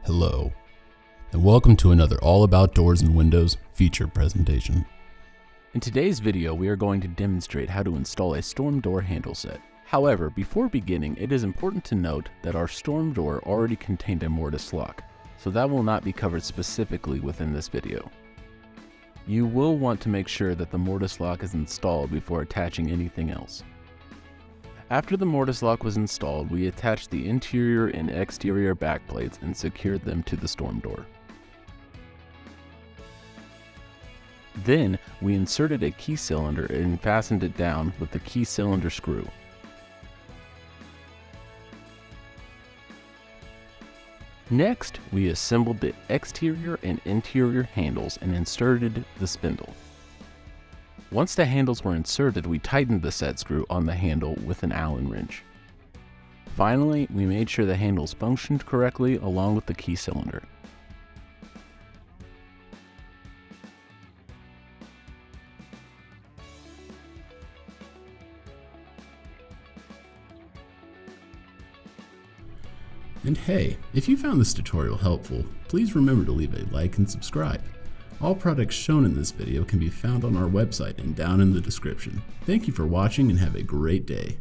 Hello, and welcome to another All About Doors and Windows feature presentation. In today's video, we are going to demonstrate how to install a storm door handle set. However, before beginning, it is important to note that our storm door already contained a mortise lock, so that will not be covered specifically within this video. You will want to make sure that the mortise lock is installed before attaching anything else. After the mortise lock was installed, we attached the interior and exterior backplates and secured them to the storm door. Then, we inserted a key cylinder and fastened it down with the key cylinder screw. Next, we assembled the exterior and interior handles and inserted the spindle. Once the handles were inserted, we tightened the set screw on the handle with an Allen wrench. Finally, we made sure the handles functioned correctly along with the key cylinder. And hey, if you found this tutorial helpful, please remember to leave a like and subscribe. All products shown in this video can be found on our website and down in the description. Thank you for watching and have a great day.